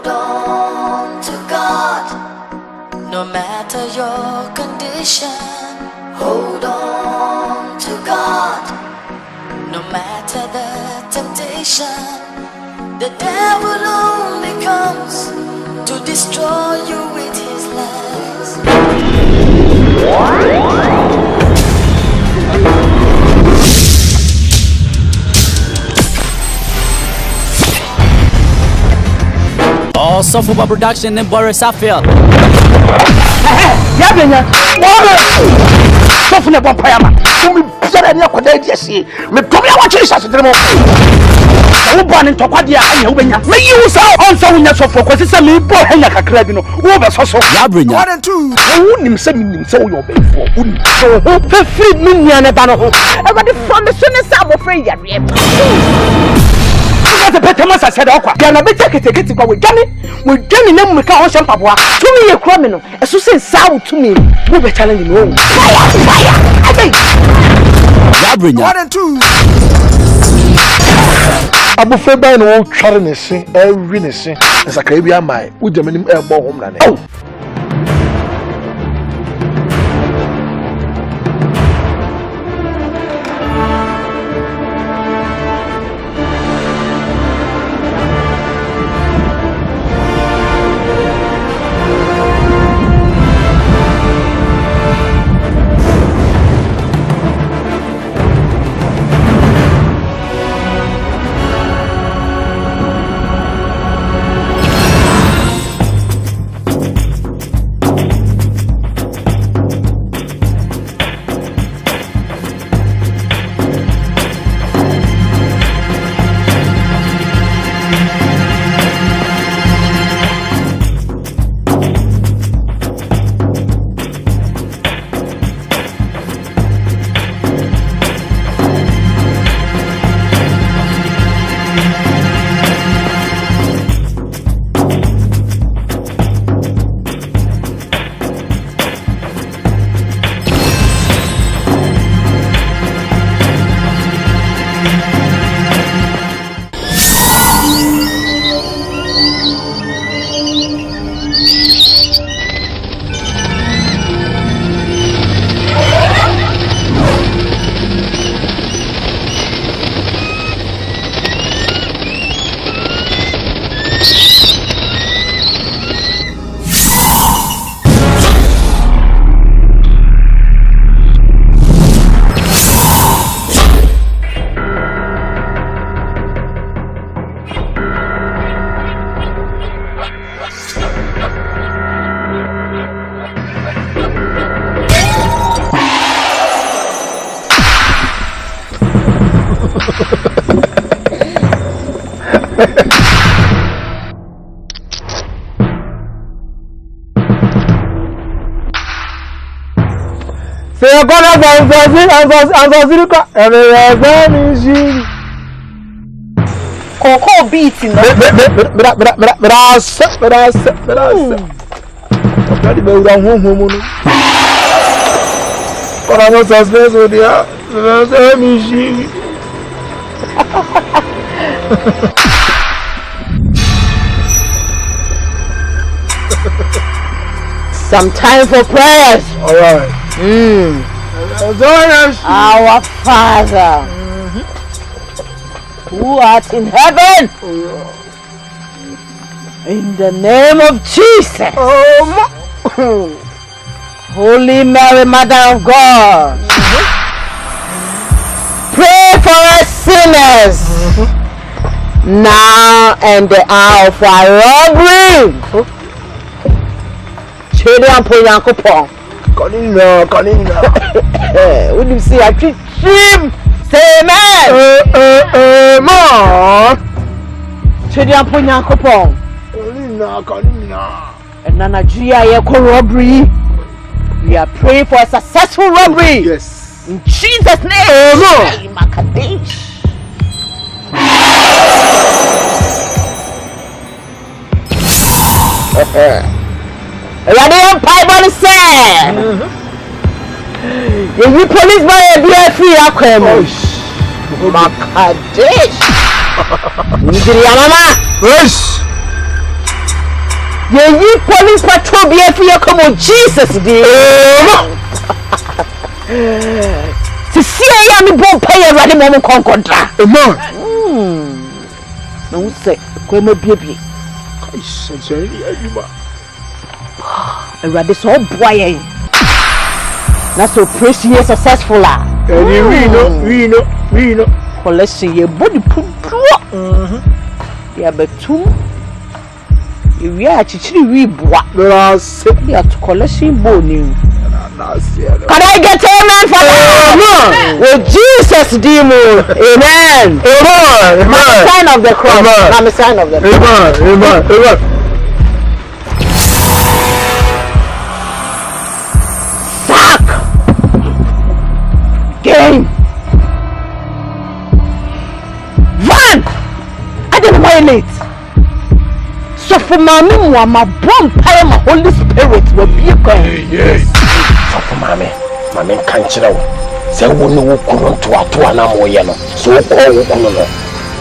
Hold on to God, no matter your condition. Hold on to God, no matter the temptation. The devil only comes to destroy you with his lies. All Software Production and Boris Affield. Yabenya, Software Payama. Me come here watch this as the mo. Wo born in Tokwadia anya wo benya. Me you say on so nya so for kwese say me bo hanya kakra bi no. Wo be so so. Yabrenya. 1 and 2. Wo nim say wo yo be for. Wo nim so ho free me nia ne ba no ho. E go the from me so ne say mo free yare. The better must have said, okay, they are better get it with Johnny. With Johnny, no, we can't shop. To me, a criminal, as you say, sound to me, we were telling him, fire, I think. 1 and 2. Abu Feba no charness, every nation, as a Caribbean my, with the minimum airborne homeland. Oh. Say gonna go Coco beat in the some time for prayers. All right. Our Father, who art in heaven, in the name of Jesus, Holy Mary, Mother of God, pray for us sinners, now and the hour of our robbery. Children, pray Uncle Paul. Kanina. When you see a treat him, say amen. Children, pray Uncle Paul. Kanina. And Nigeria, robbery. We are praying for a successful robbery. Yes. In Jesus' name. Makadesh. Radio Piper said, if you police by a free aquam, Makadesh. Yes. Ye police patrol be here come on Jesus dey. To see ya me bon pay ready mo konkontra. Amen. No say ko ma bie. Kai sense ayuma. Ready so boy. That's operation is successful ah. We know. Collection ye body pump. Ya betum. We are chichiri we boa. That's We are to collection bone. it. Can I get amen for that? With Jesus demon. Amen. Amen. Sign of the cross. I'm a sign of the cross. Amen. Fuck. Game. Van. I didn't violate. So for mommy, my bomb pile my Holy Spirit will be a coin. Yes. For mommy can't you know? Say we no kuno to na moye no. So ko kuno no.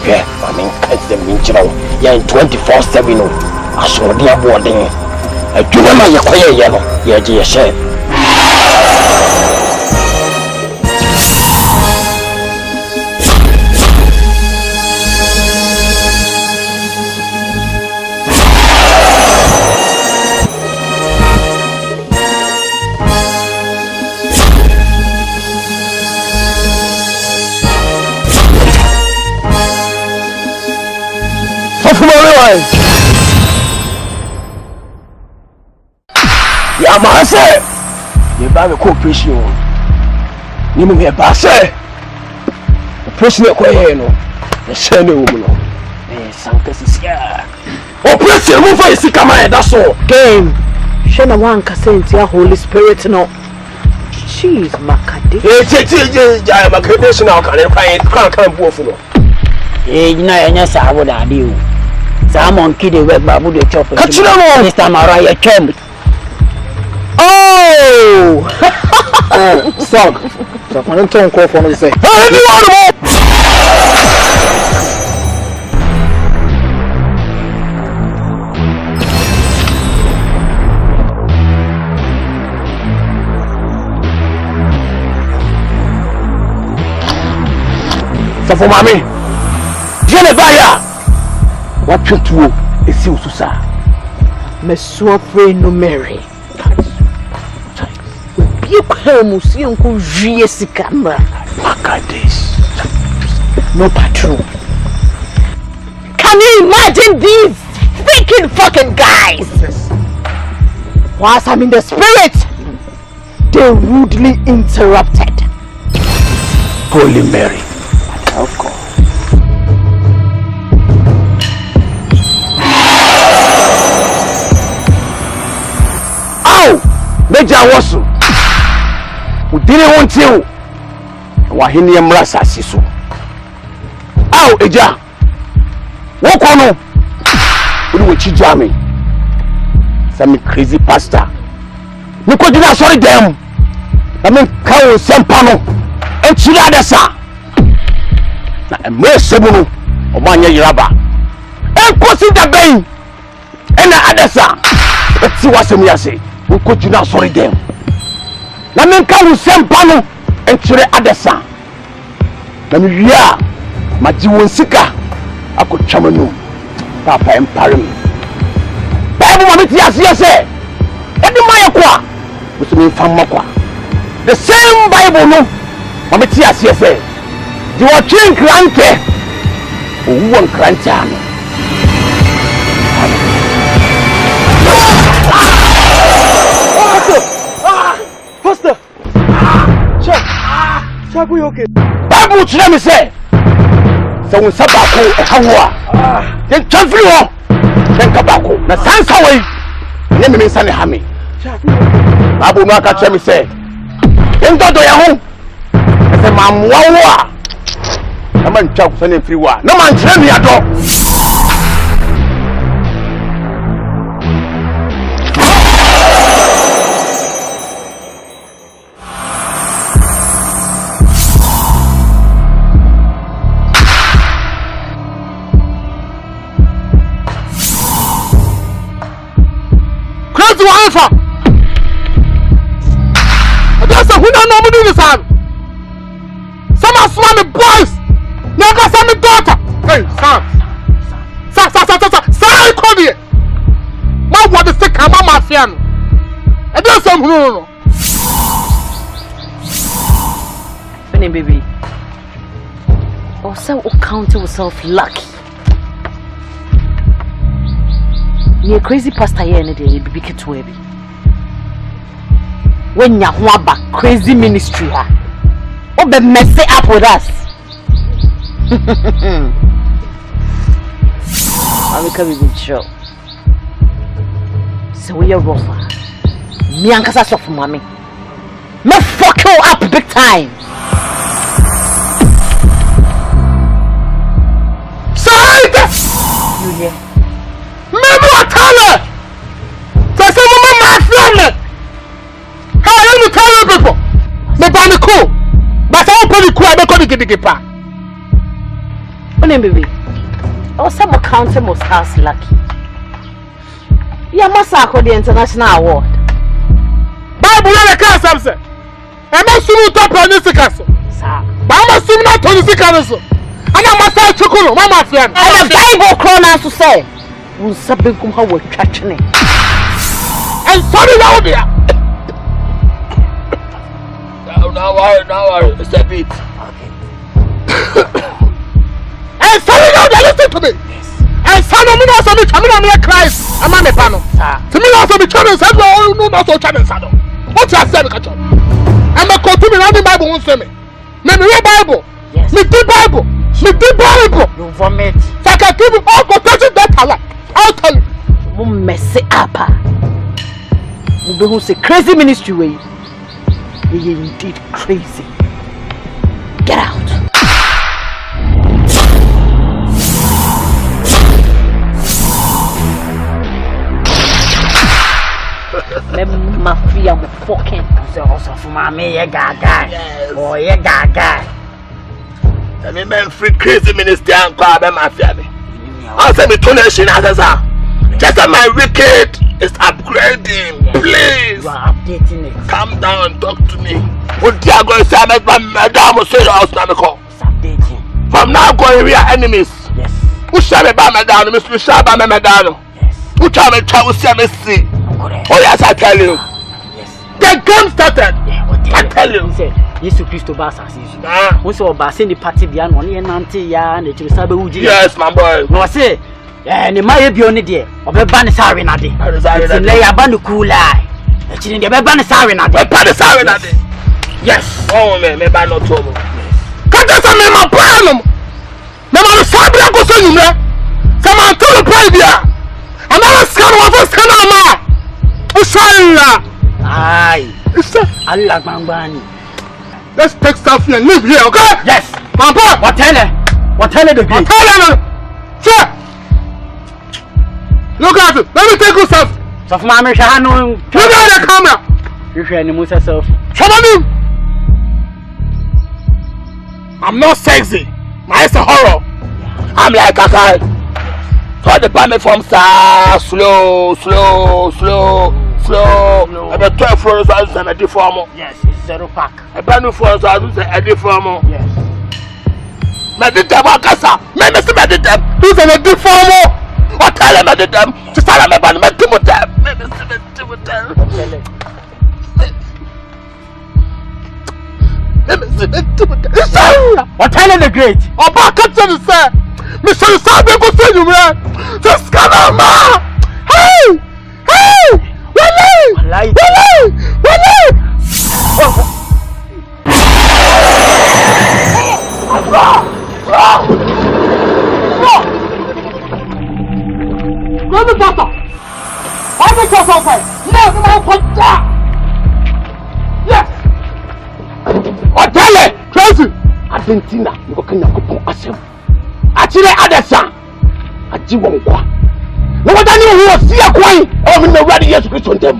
Yeah, mommy can't them in you know. Yeah, 24/7 no. Aso dia boarding. Adwuma ma yekoye ye no. Ye je ye share. Ya ma say ye ba me cooperation ni me ba say operation e koye no e share me wo no e sanka sisia operation mo fa isika ma e da so Game. Shana one kasenti ya Holy Spirit no. Jeez, makade. ja makade na kan buofu no Na enya sawo da ade o. Sa monkey dey work babu dey chop. Kachira no. Mr. Mariah Chem. Oh! So when turn call for me say, hey, anyone more? So for mommy, jene baya. What you do? Esi ususa. Me so afraid no Mary. You come see uncle Viesi camera. Makadis. No patrol. Can you imagine these freaking fucking guys? Whilst I'm in the spirit, they rudely interrupted. Holy Mary. Of course. Ow! Meja wasu. Udire wonte o. Wa hene emra sase so. Ow eja. Wo kono. Odi wo chija me. Some crazy pastor. Me ko dina sorry dem. Na me kawo sempa no. Enchira desa. Na emre sebu no. Oba anya yiraba. Enkosi da ben. Ena adesa. Eti wasem yase. We ko dina sorry dem. Na me kawo sempa no. Enchire adesa. Na me wia ma ji won sika akotwa no. Papa empare me. Bible ma meti ase say. Edi ma yakwa. We me fam makwa. The same Bible no. Ma meti ase say. Di wo twen krante. Owu won krante ano. Pastor. Check we okay. Bible tell me say. So we sabako e hawo a. Den twafiri ho. Den kabako. Na sansa wei. Ne me nsa ne ha me. Bible no aka tell me say. Den dodo ya ho. Se mamwa wo a. Na man twa ko ne firi wa. Na man tire me ado. to answer. That's a who don't know me do this. Some are swami boys. Never saw me daughter. Hey, Sam. Sam, come here. My what is the come on, my friend? And there's some no. Baby. Also, count yourself lucky. You're crazy pastor here any day, baby, get to baby. When you're back, crazy ministry, oh, be messing up with us. I'm coming with show. So we are rougher. Me and Kasa for mommy. Me fuck you up big time. You hear? Maybe I tell her. So I say, Mama, my family. How are you telling people? Me buy the cool. But I open the cool, I don't get the pa. Baby. Oh, some account must ask lucky. You must have the international award. Bible na ka samse. E ma sunu top on this castle. Sir. Ba ma sunu na to this castle. Ana ma say chukuru, mama fian. And the Bible corner to say, "We sabbe kum ha wo twatwene." And sorry now there. Now it's a bit. And sorry now there, listen to me. And son of me also be coming on Christ. I'm on the panel. To me also be children said no not so children said. What you said catch up. I'm a continue reading Bible won't say me. Me read Bible. Yes. Me the Bible. Me the Bible. You vomit. So I can give you all quotation that I like. I'll tell you. You mess it up. You be who say crazy ministry way. You indeed crazy. Get out. Mafia fucking also for mommy, you gaga. Oh, you gaga. I mean, man, free crazy minister and call them mafia. I say me donation as a just my wicked is upgrading. Please. You are updating it. Calm down and talk to me. What you are going to say? My madam will say the house now. It's updating. From now going, we are enemies. Yes. Who shall be by my down? Mr. Shaba, my madam. Yes. Who shall be travel see me see? Correct. Oh, yes, I tell you. Yes. The game started. Yeah, I tell you. He said, Jesus Christ Basa. Ah. We saw Bassing the party beyond one year, Nanti, and the Chisabe Uji. Yes, my boy. No, I say, and the Maya Bioni dear, of a banisari nadi. It's in lay a banukula. It's in the banisari nadi. Panisari nadi. Yes. Oh, man, maybe I not told. Can't you say me my problem? Me ma sabia ko so nyumre. Say ma to the private. And I scan what for scan am. Inshallah. Aye. Allah Bambani. Let's take stuff and live here, okay? Yes. Papa, What tell the great. tell her. Sure. Look at it. Let me take you stuff. So for my Shahano, Look at the camera. you should animate yourself. Somebody. I'm not sexy. My it's a horror. I'm like a guy. So the payment from slow. About 12 floors, I was a deformer. Yes, it's zero pack. A brand new floors, I was a deformer. Yes. Meditate, Wakasa. Maybe meditate. Who's in a deformer? What tell him meditate? Just tell him about meditate. Maybe meditate. What tell the great. Oba catch you say. Mr. Sabe go say you man. Just come on, ma. Hey! Wallahi. Go to doctor. I will go outside. No, come on, put that. Yes. Otele. Crazy. Adentina, you can go asem. Achire adesa. Aji wonkwa. No what any who see akwai. Oh, me no ready yes Christ them.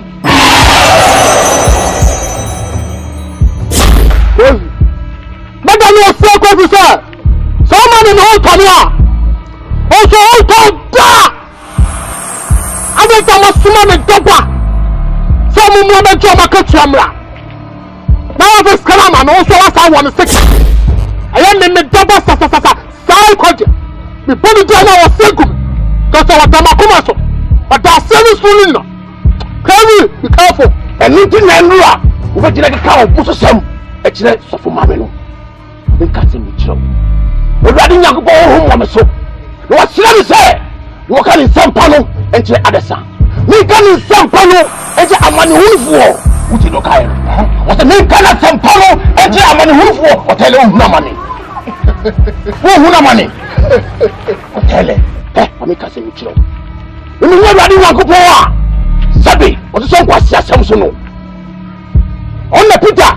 Meda no see akwai sir. Someone in all Kenya. Also all da. Ade ta masuma me dopa. mu ba jo makatu amra na wa fe skala ma no so wa sa won 6 aya me double sa sai koje me body do na wa senku ka so wa dama kuma so but that service fully no carry be careful enu ti na nura wo be jira ka o buso sam e kire sofo mame no be ka se mi kire o radi nyakubo ho mo me so no wa kire mi se wo ka ni sampa no en kire adesa ni ka ni sampa no e je amani hunfuo uti do kai o se ni ka na sampa no e je amani hunfuo o tele o huna mani wo huna mani o tele ami ka se mi kire emi wo radi nyakubo a sabi o so so kwasi asem so no on the Peter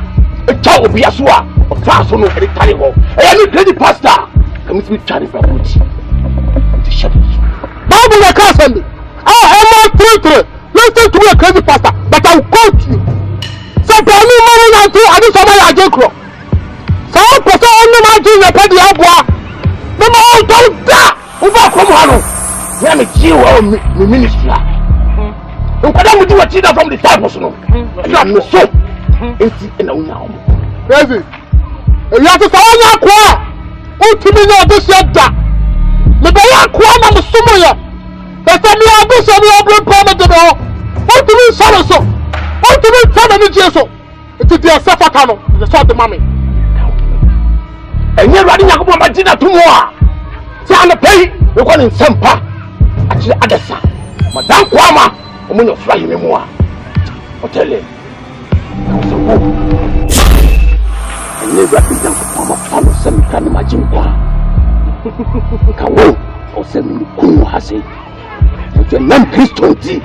a child obi aso a o fa so no e tare ho e ya ni crazy pastor come to me tare ba buti the shadow Bible will cancel me. I'm not listen to me a crazy pastor, but I will quote you. So for me, I do somebody I joke. So I put on the mountain and pay the abwa. The more don't die. Uba come on. Let me see you ministry. And what I do a cheater from the disciples no. You are no so. It's in a now. Crazy. You have to say on your ultimate this year. Me be ya kwa na musumo ya. Ese mi agu so mi obro promise de ho. O tu mi so so. O tu mi tana ni jeso. Eti dia safa kano. The sort the mami. Enye radi nyakobo ma jina tumo a. Ti ana pei we kwa ni nsempa. Achi adesa. Madan kwa ma omo nyo fly me mo a. Hotele. So go. Enye radi nyakobo ma fa no semka ni majinkwa. Kawo o se mi kunu hase o nam Kristo nti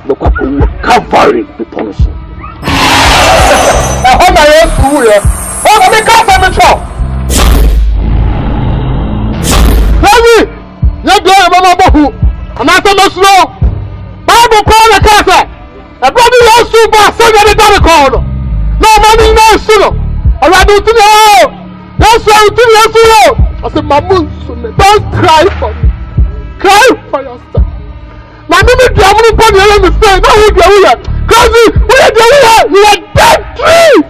lo kwa ko Calvary people no so ho na Yesu ye o me ka fa me tro Baby ye do e mama bohu ana ta no slow Bible ko na ka fa e brother Yesu ba se de da ko no no money no so no ara do ti o Yesu I said, Mamun, don't cry for me. Cry for yourself. Now, maybe the only point you let me say, no, who do you because we are doing you are dead tree.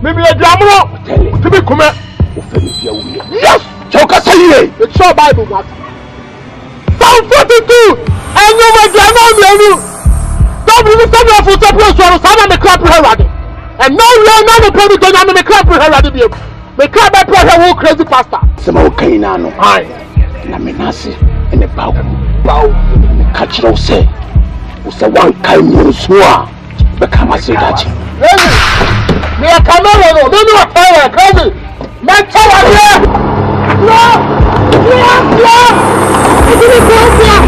Maybe a drama. To be come. Yes, Choka say it. It's your Bible, what? Psalm 42. And you will drama. Don't be the same for separation. Some of the crap already. And no, you are not the problem. Don't have the crap already. Me crab by pressure who crazy pastor. Sama okaina no. Aye. Na menase ene bawo. Me catch no say. O say one kai mu so a be kama say dachi. Me a camera no. Me no fire crazy. Me chawa here. No. You didn't go there.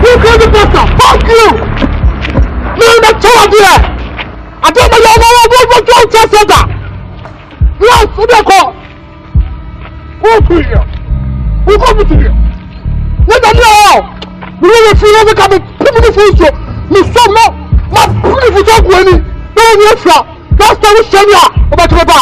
You crazy pastor. Fuck you. Me no chawa here. I don't know what you say. Yes, who they call? Who to here? Who come to here? Let them know. We will feel every kind of beautiful show. You saw no, my beautiful talk when you don't know fra. That's the way she is. About to go.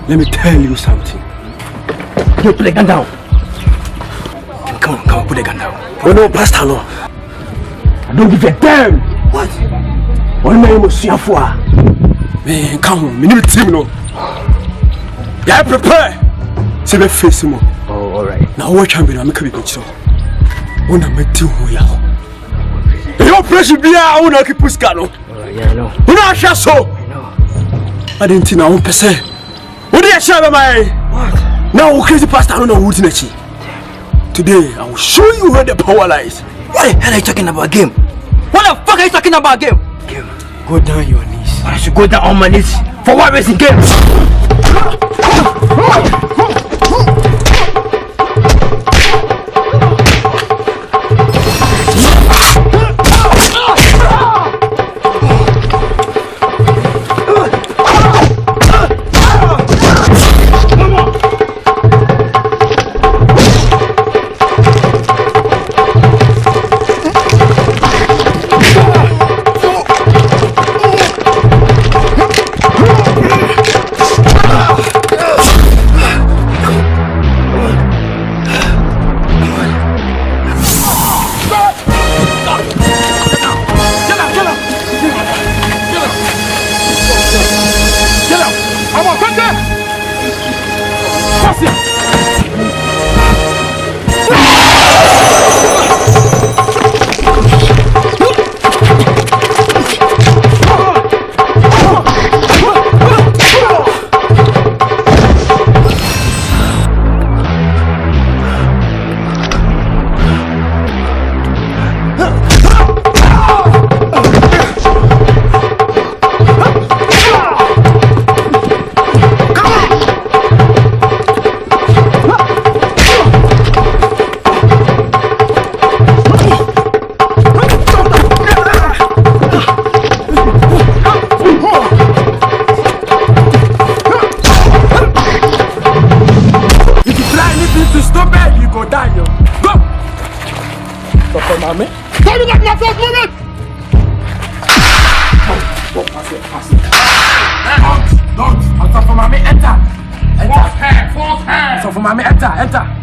Let me tell you something. You put the gun down. Come on, put the gun down. Oh no, Pastor, no. I don't give a damn. What? What man must see for? Man, come on, we need a team, no. Yeah, prepare. See me face him. Oh, alright. Now what champion I'm coming to. When I'm at you, your pressure be a owner keep puscano. Yeah, I know. When I shall so. I know. I didn't know per se. What do you share my? What? Now, crazy pastor, I don't know who's in it. Today, I will show you where the power lies. What the hell are you talking about game? What the fuck are you talking about game? Game, go down your knees. I should go down on my knees. For what reason game?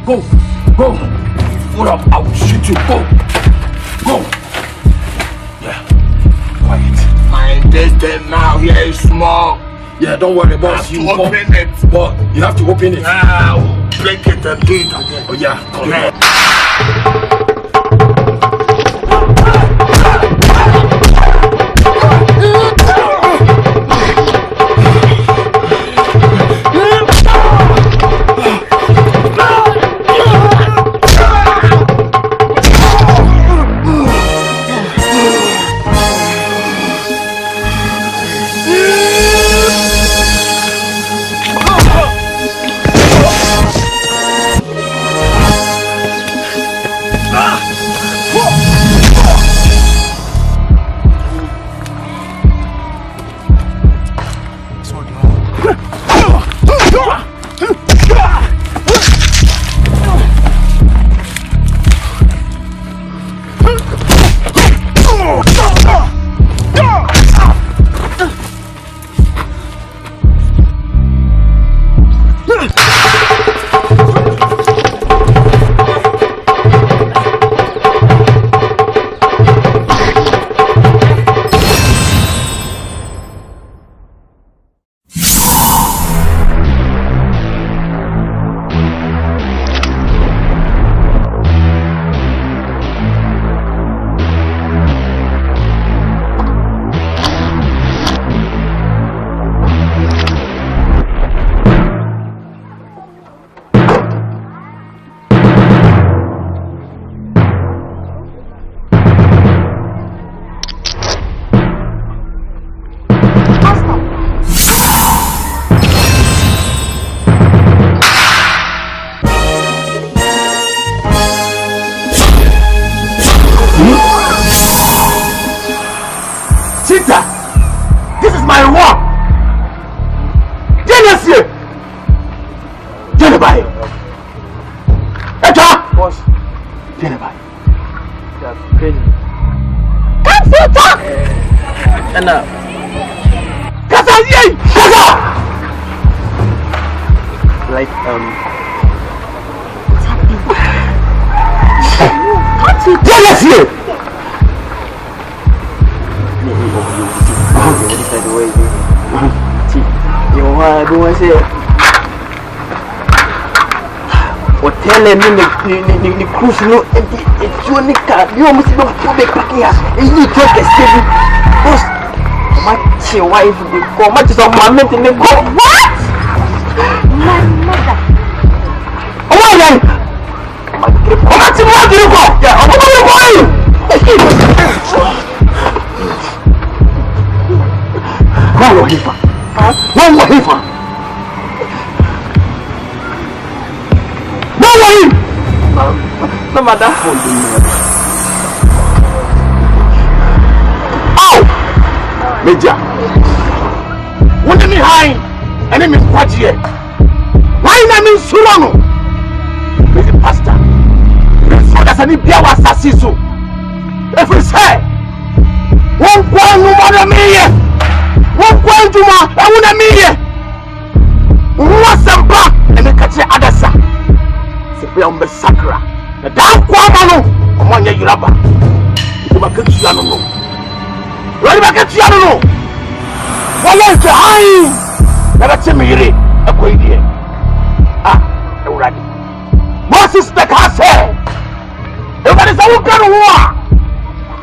Go. Full up, I will shoot you. Go. Yeah. Quiet. My distance now here is small. Yeah, don't worry, boss. You open it. But you have to open it. I will break it and do it again. Oh yeah, come here. This is my reward. Genesis. Genevieve. Etta. Boss. Genevieve. Come sit down. Kasa yei. Kasa. like What's happening? Can't you Tell us here! Hotel ni cruise no ni car you almost don't put the package and you take a steady boss much your wife go much some moment in the go what my mother? oh my god much more do you go yeah oh my god no matter. Oh! Major! What do you mean high? And then Miss Quadia. Why not mean Sulano? Mr. Pastor. So that's any Biawa Sassiso. If we say, one point no more million. 1 point to more, I want a million. What's some back and the catch other side? September Sakra. The damn Quamano, among your Yuraba. You might get Yano. Ready back at Yano. What is the high? Never tell me, a quaid here. Ah, already. Moses the Castle. Everybody's a woman of war.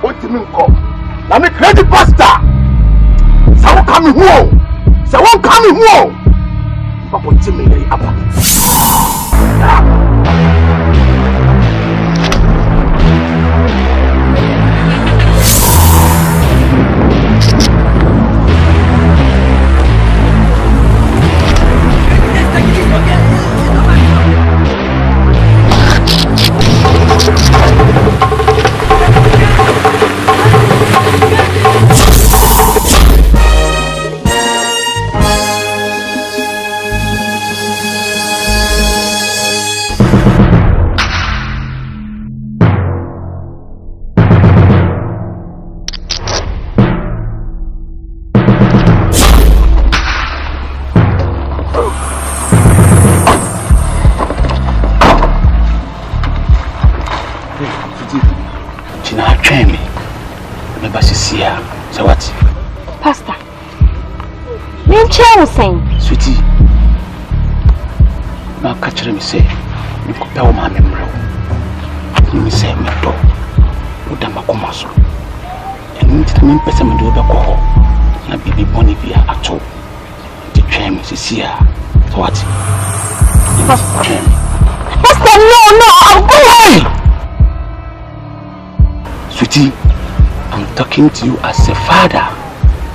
What do you mean, call? Let me create the pastor. Someone coming home. Someone coming home. But what do you mean, Abba? Pastor, me chair saying, Sweetie, now catch me say, you could tell my memory. You say, me do, Udamacomaso. And you tell me, person do the call. Na baby Bonivia at all. The train is here. So what? You must train. Pastor, no, I'm going. Sweetie, I'm talking to you as a father.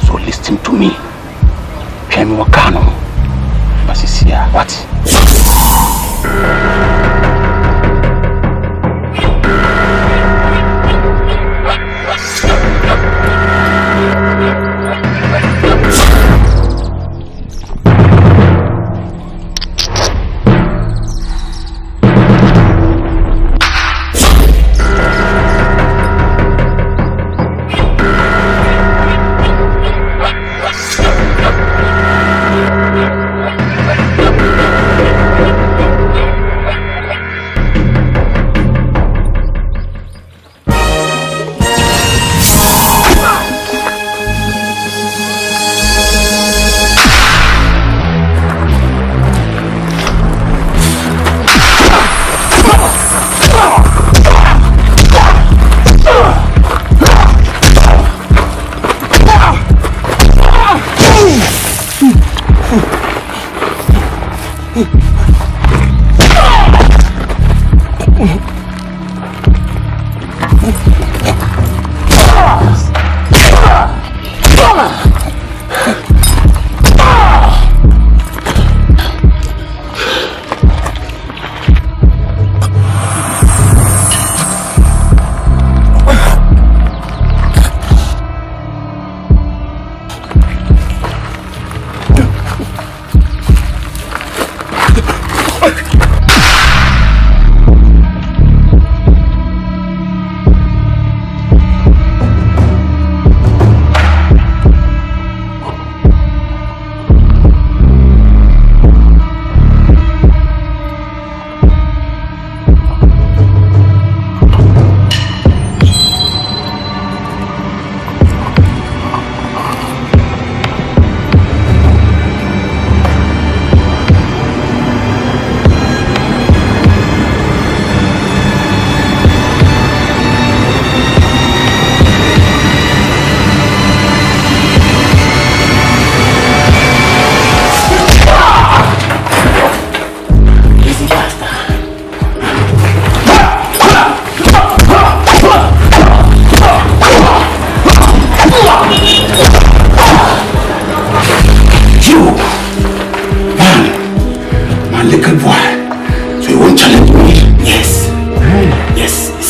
So listen to me. Train me wakano. But it's here. What?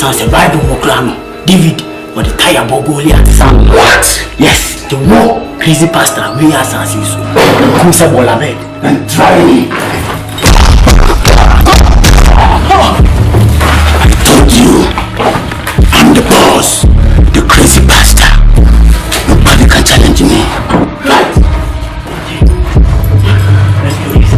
sounds a Bible Mokrano. David or the tire Goliath son. What? Yes, the war crazy pastor we are Sansiso. Kusa Bolabed and try me. I told you, I'm the boss, the crazy pastor. Nobody can challenge me. Right. Let's do this.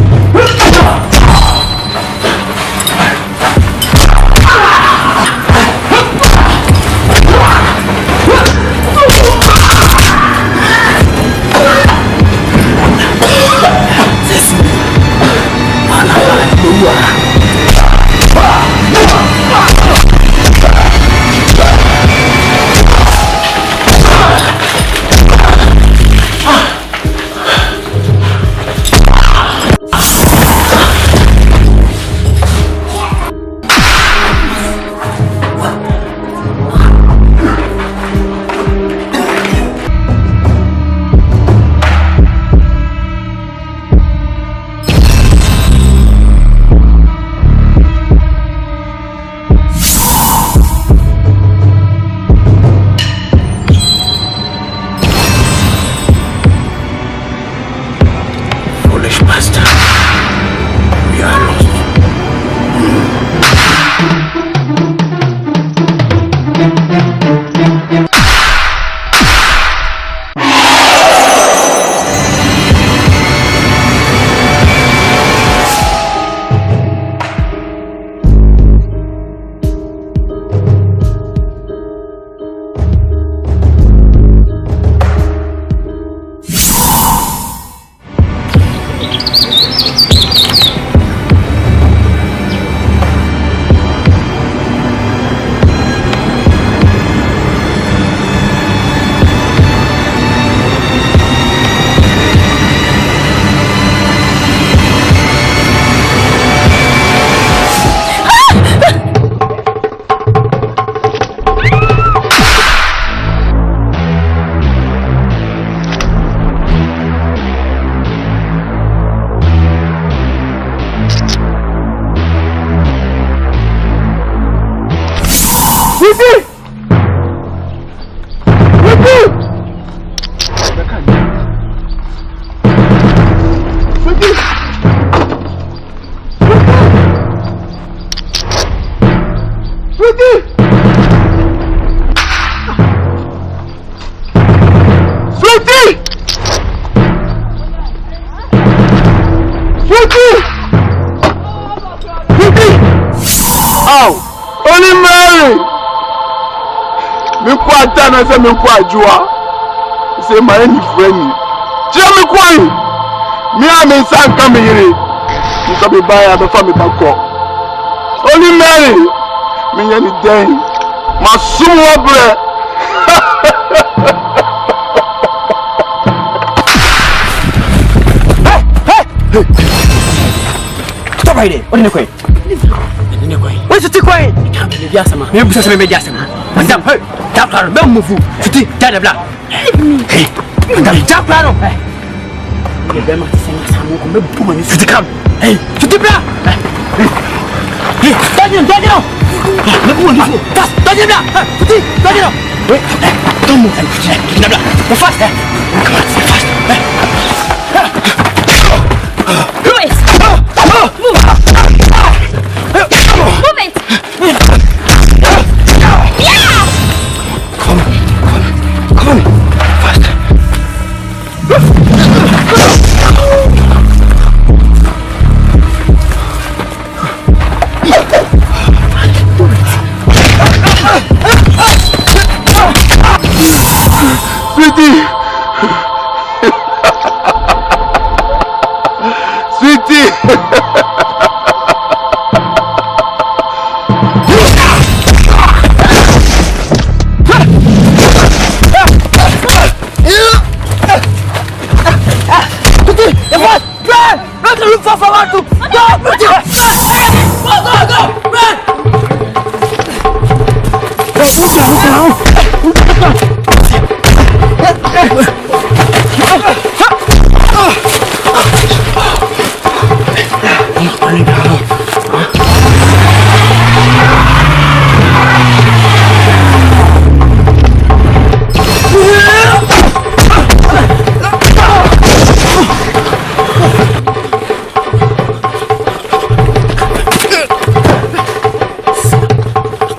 I said, me quite jua. Say my any friend. Jimmy Quine. Me and my son come here. You can be by the family back up. Only Mary. Me any day. My sumo bread. Stop right there. What in the quay? Where's the quay? You can't believe Yasama. Maybe just maybe Yasama. Madam, hey. Japlano, don't move. Fiti, dada bla. Hey, madam, Japlano. Hey, the man is saying some more. Come, Fiti, come. Hey, Fiti bla. Hey, Daniel. Daniel, Fiti, Daniel. Wait, don't move. Dada bla. Go fast. Come on, fast. Louis, move. Move it. Come on, faster. Pretty.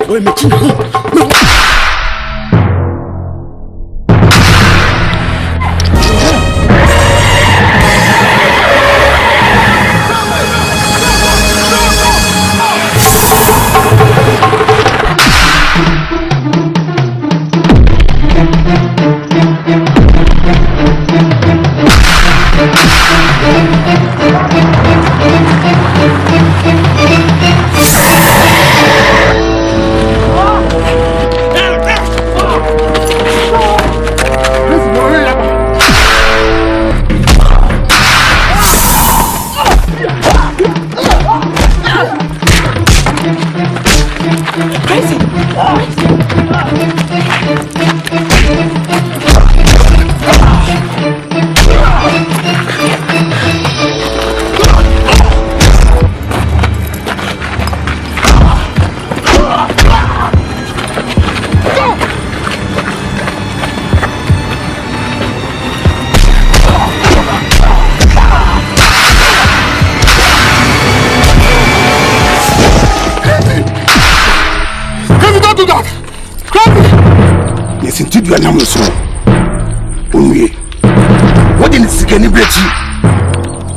Oi, Metina. You are not so. Only what in the second bread?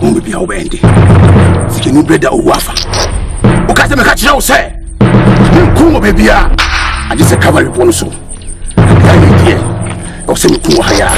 Only be our bandy. Second bread or waffle. Okay, I'm catching out, sir. Come, baby. I just a cavalry bonus. I'm here. I'll send you to higher.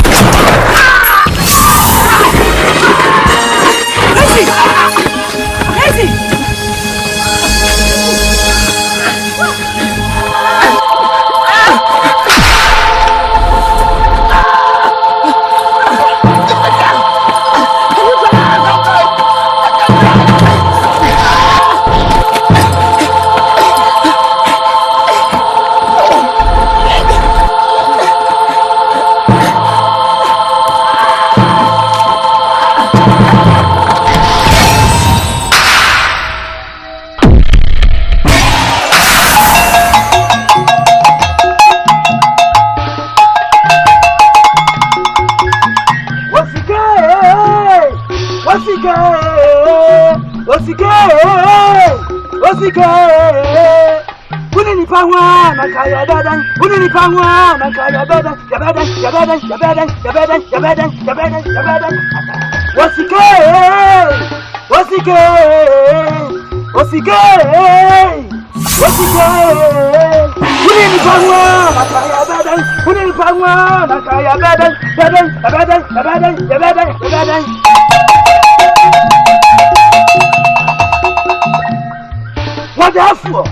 Therefore,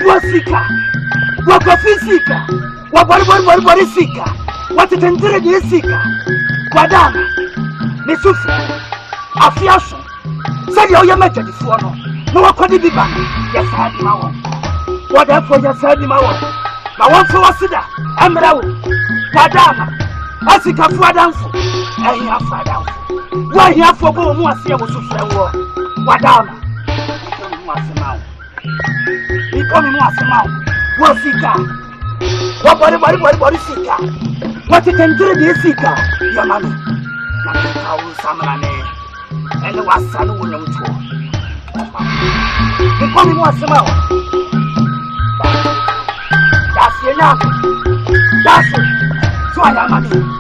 Wasika, Wakafisika, Wabarisika, what it entered is Sika, Wadana, Misufa, Afiaso, say your method is one. No one could be back. Yes, I had my one. Whatever you said in my one. My one for Wasida, Amrao, Wadana, Asika Fwadanfu, and you have Fwadanfu. Why you have for go more serious war? Wadana. Becoming more small. What Sika? What Sika? What you can do this Sika? Your money. How some money. And the was son will know too. Becoming more small. That's enough. That's it. So I am money.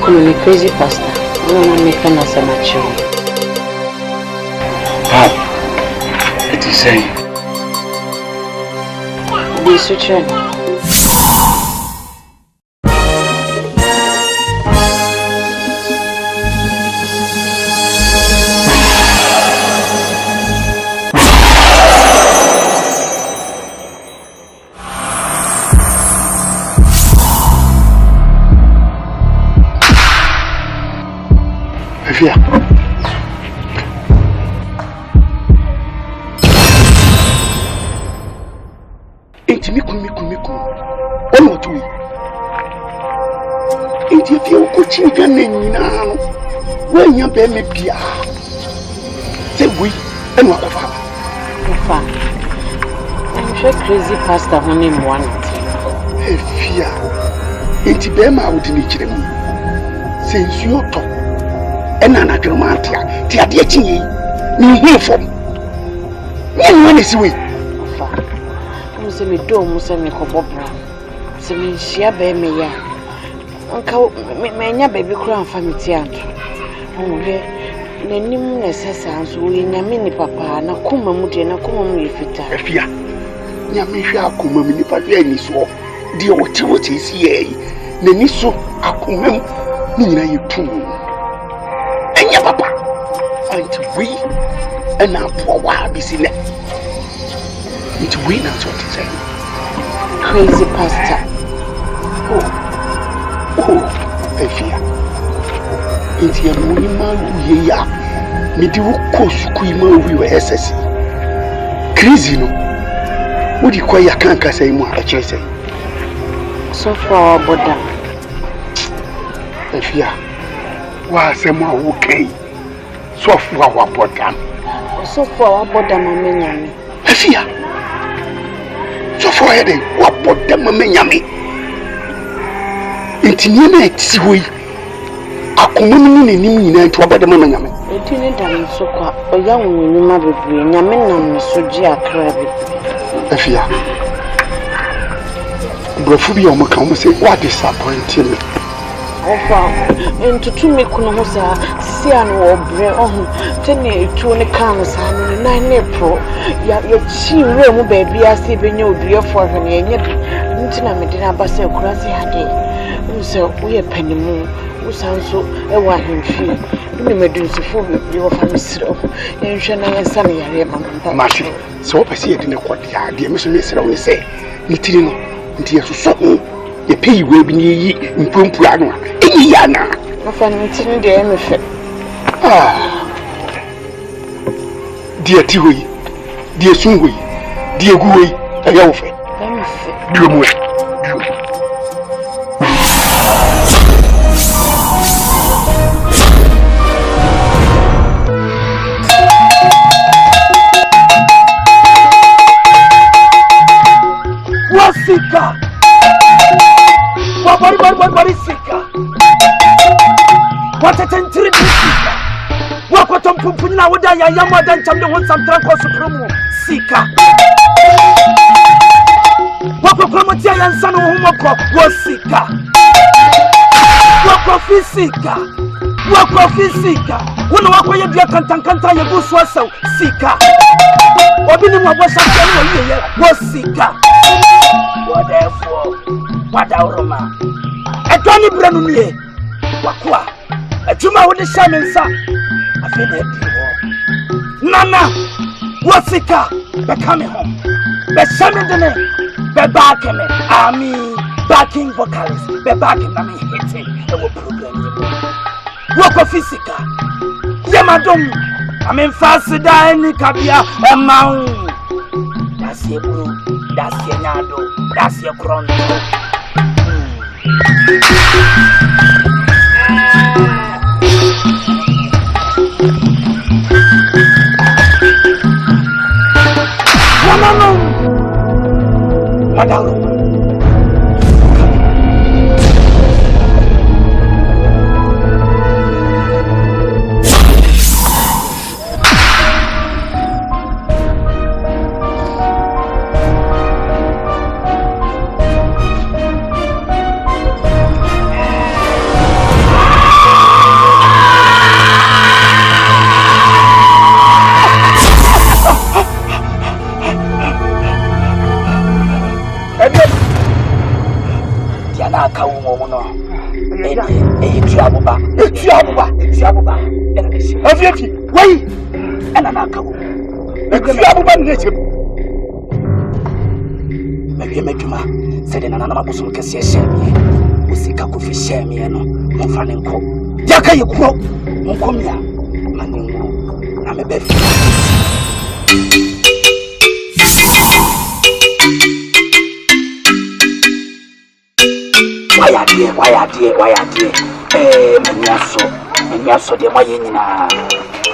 Ni crazy pastor. I want to make an answer mature. How? It is saying. Be sutured. Inti fio kuchi gane nyina no. When you be me bia. Say we and what of I'm sure crazy pastor who name one. Fear. Inti be ma wudi ni chire mu. Since you talk. And an adromantia, the idea chingy, me here for me is we. Musemi do musemi kobobra. Semi shia be me ya. Uncle me nya baby crown family anto. Onwe nanim na sesa so we nyame ni papa na kuma mu de na kuma mu yefita. Afia. Nyame hwa akoma mu ni papa ani so. De wote si yi. Nani so akoma mu ni nyina yetu. Enya papa. And we and our poor wild is in it. It's we now what he said. Crazy pastor. Oh, I fear. It's your money man who ya. Me do course we were SSC. Crazy no. What do you call your can't say more? I say. So far, Boda. I fear. Why say more okay? So far, what Boda? So far, Boda, my men. I fear. So for heading, what put them a menyami? Intinina tiwi. A community in to about the menyami. It didn't damn so quite a young woman with Yamin so Gia crabby. I fear. Brofubia Macam say, what disappointing me? And to me, Kunosa, Sian or Bre on 10 years to an account, and 9 April. Your cheap room, baby, I see when you do your for her, and yet, Intina Basso Crassi had it. So we are penny moon, who sounds so a while him feel. You may do so for your family, and Shana and Sunny, I am Martin. So I see it in a quarter, dear Mr. always say, Nitino, dear Susan. The pay will be near Pumpuano. Yana. I find it the MF. Ah, dear Tiwi, dear Sungui, dear Gui, a yofe. Drumwe. Wasika. What is Sika? What a century Sika? What on Pupuna would I am more than Champion wants some tranco supremo Sika? What a promoter and son of Homoko was Sika? What of Sika? What of Sika? When walk away, you can't your goose was so Sika. What did you want was Sika? What therefore? What Roma? A Tony Branumie, Wakwa, a Juma with the shaman, sir. I feel it. Nana, what's it? They're coming home. They're shaman the name. They're backing me. I mean, backing vocalists. They're backing me hitting. They will program you. Walk of physical. Yamadum. I mean, faster than Kabia and Mount. That's your bro. That's your nado. That's your cronto. No. Madame. Wait, and I'm not coming. Maybe make you said in another bosom can see a shame. We see a coffee shame, you know, no funny cook. Yaka, you croak, won't come here. I'm a bed. Why are Maniaso de Mayina.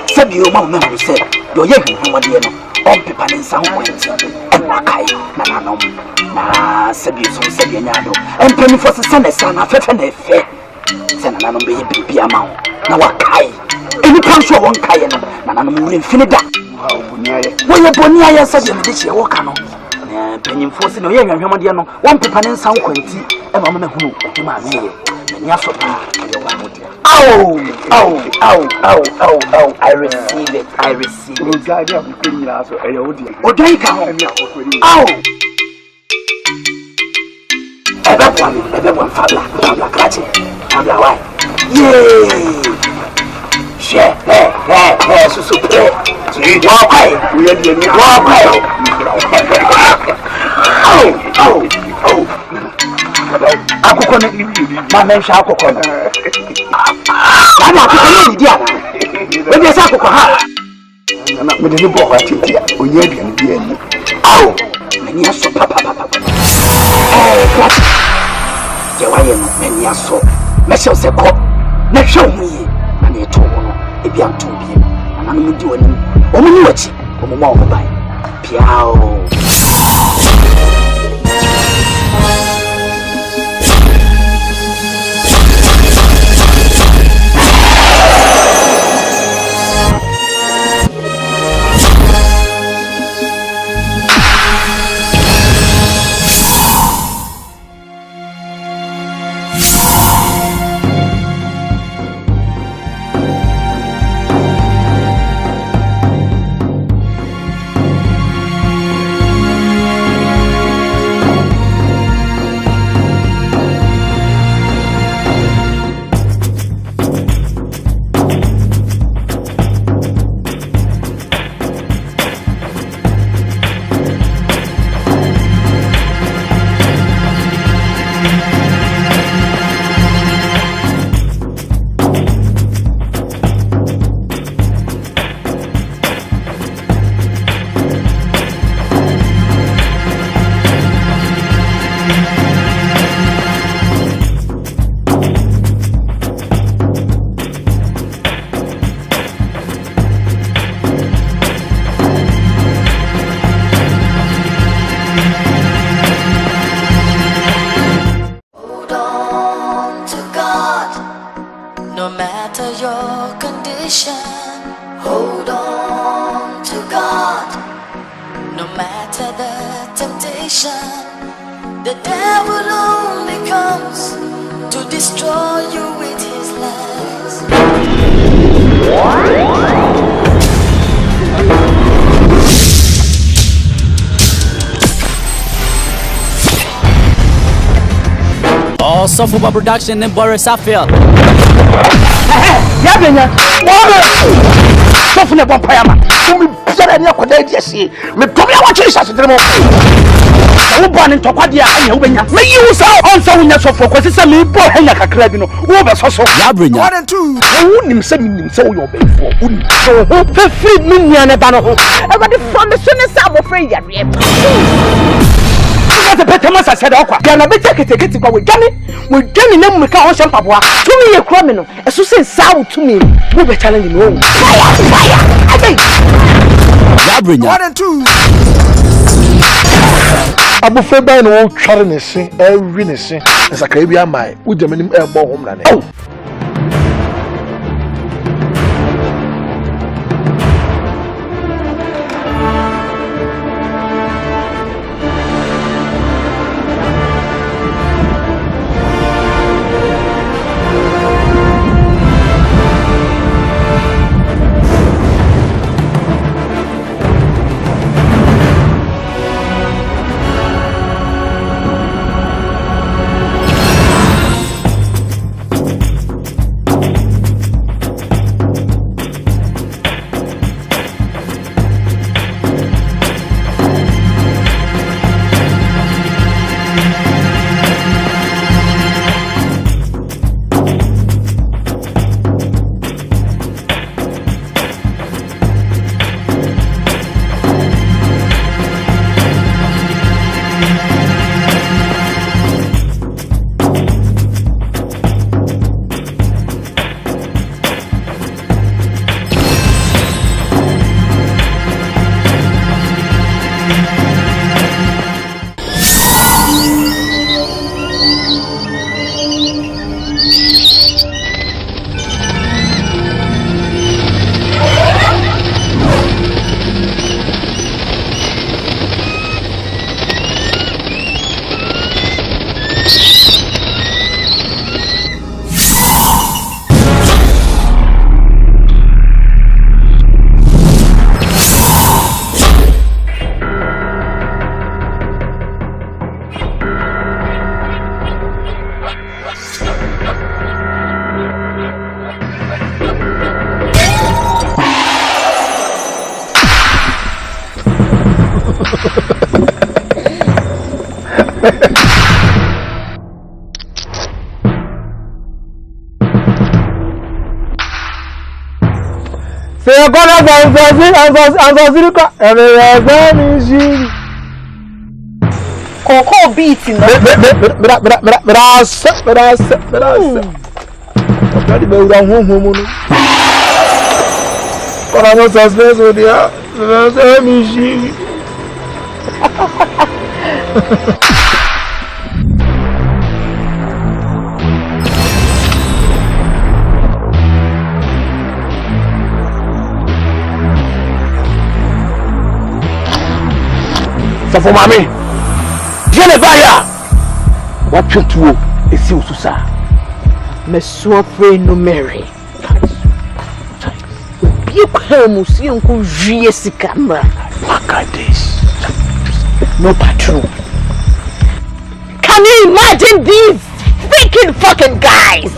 Said you, Mamma, said, your young woman, on Pippa and Sound Quincy, and Wakai, Nanano, Sabius, Sabianado, and Penny for the son, a son of a fair. Sanano be a baby amount. Now, Wakai, any country won't Kayan, Nanamo infinite. When your Bonia said, this year, Wakano. Penny forcing a young Hamadiano, one Pippa and Sound Quincy, and Mamma who, Maniaso. Oh, I receive it. I receive it. Oh, everyone, Fabla, Catchy, Fabla, why? Yay! Share, so play. My man shall cook. I'm not going to when you say, I'm not going to go at it. Oh, many are so papa. Oh, many are so. Measure the cop. Next show me. And you told if you are to be, and I'm doing only watch from a mobile. Piao. The devil only comes to destroy you with his lies. All Sofuba Production and Boris Afia. Yabenya, Sofuna Bompayama. Me come here, watch this. Who born in Tokadia and Ubenya? May you say also in your sofa, because it's a little boy and a crabino. Over so Yabrinya. 1 and 2. Who him sending so your baby for? So who feed me and a banner? Everybody from the soon as I'm afraid. The better must have said, okay, can I be taken to get to go with Johnny? With Johnny, no, we can't watch Papa. To me, a criminal, as you say, sound to me. We were challenging you. Fire! I think. Yabrinya. 1 and 2. Abu Feba no tware ne se every ne se nsaka bi amai wo jamanim ebo hom na ne you're gonna go Coco beat in So for mommy, Genevaya, what you do is you, Susa. Monsieur no Mary. You come, see Uncle G.S. camera. Look at this. No patrol. Can you imagine these freaking fucking guys?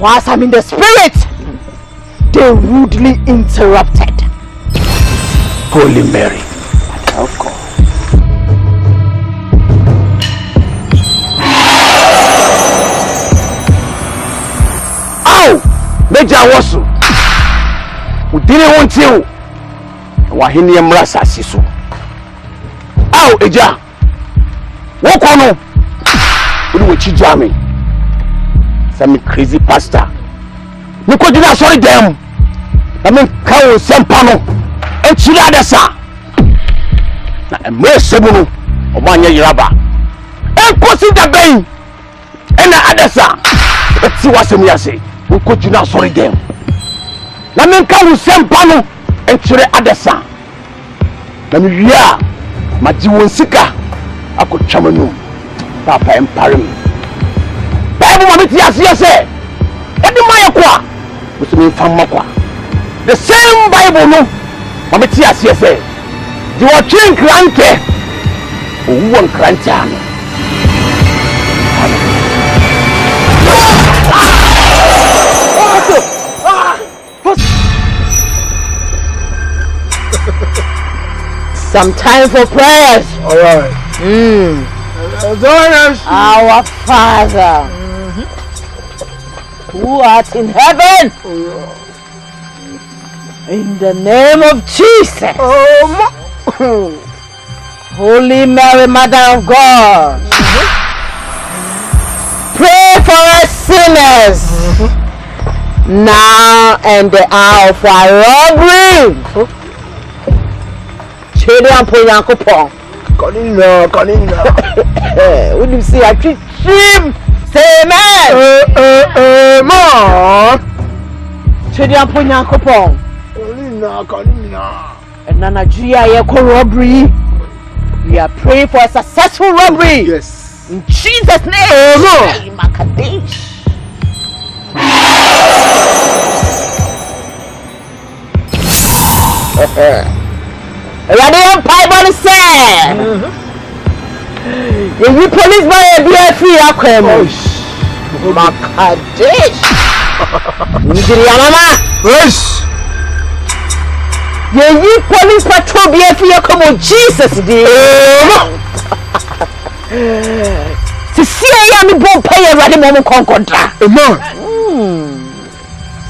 Whilst I'm in the spirit, they rudely interrupted. Holy Mary. Of course. Ow! Major Wasu. We didn't want you. Wahini Mrasa Sisu. Ow, Eja. Walk on. We Chijami. Some crazy pastor. You could not sorry them. I mean, Kao Sempano. And Chiladasa. Na emresebunu omanya yiraba enkosi da ben ena adasa eti wasem yase nkoju na sorry dem na menka wo sempa no enkyere adasa na miwia maji won sika akotwamanu papa emparem bible ma beti ase yase edi maye kwa musumi famma kwa the same bible no ma beti ase yase you are king grante one grantano some time for prayers. All right. Our Father who art in heaven, in the name of Jesus. Holy Mary, Mother of God, pray for us sinners now and the hour of our robbery. Children, pray Uncle Paul. Kanina. When you see I treat him, say amen. Children, pray Uncle Paul. Kanina. And Nigeria robbery. We are praying for a successful robbery. Yes. In Jesus' name. Makadesh. Ready on Bible say. You policeman be free akwa. Makadesh. Nigeria mama. Yes. You police patrol be free akwa Jesus dey. To see ya me bon pay ready mo konkontra. Amen.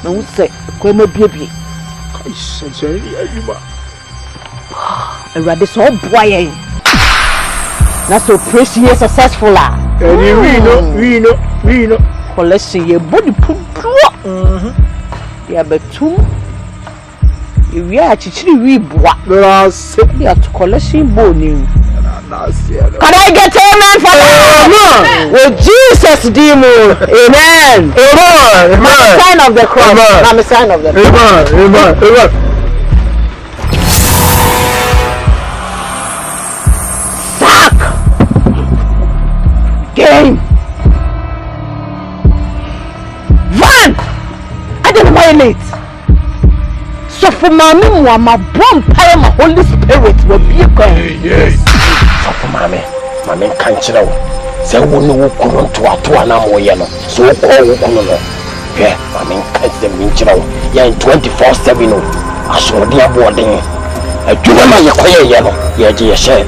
No say ko me biebie. Ready so boy. Na so praise you successful la. We know. Collection ye body pumpro. Ya betum. We are chichiri we boa. That's it. We are to collection bone. That's it. Can I get amen for that? With Jesus demon. Amen. Amen. Sign of the cross. I'm a sign of the cross. Amen. Sack. Game. Van. I didn't violate. So for my bomb pile my Holy Spirit will be a going. Yes. So for mommy can't you know? Say we no kuno to na moye no. So ko kuno no. Yeah, mommy can't them in you know. Yeah, 24/7 no. Asodi aboden. Adwuma ma ye koye ye no. Ye je ye share.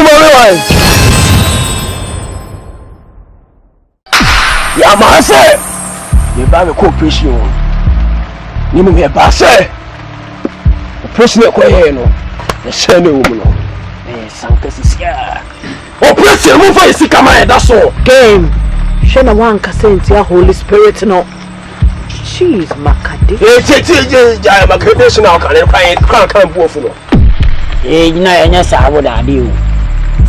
Tomorrow. Ya mahase. Ye ba me cooperation. Ni mu me ba se. Operation ko ye no. The shame wo mu no. Sanka sisia. Operation mu fa isi kama e da so. Game. Shena wan kasenti ya Holy Spirit no. Jeez, Makade. Ja Makade so na kan buofu no. Na enya sawo da ade o.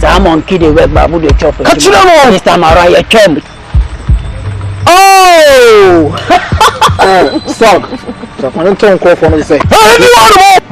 Salmon kid we babu de chop. Kachira no. Mr. Maraya Kem. Oh! Son. So, I don't call for no say. Hey, anyone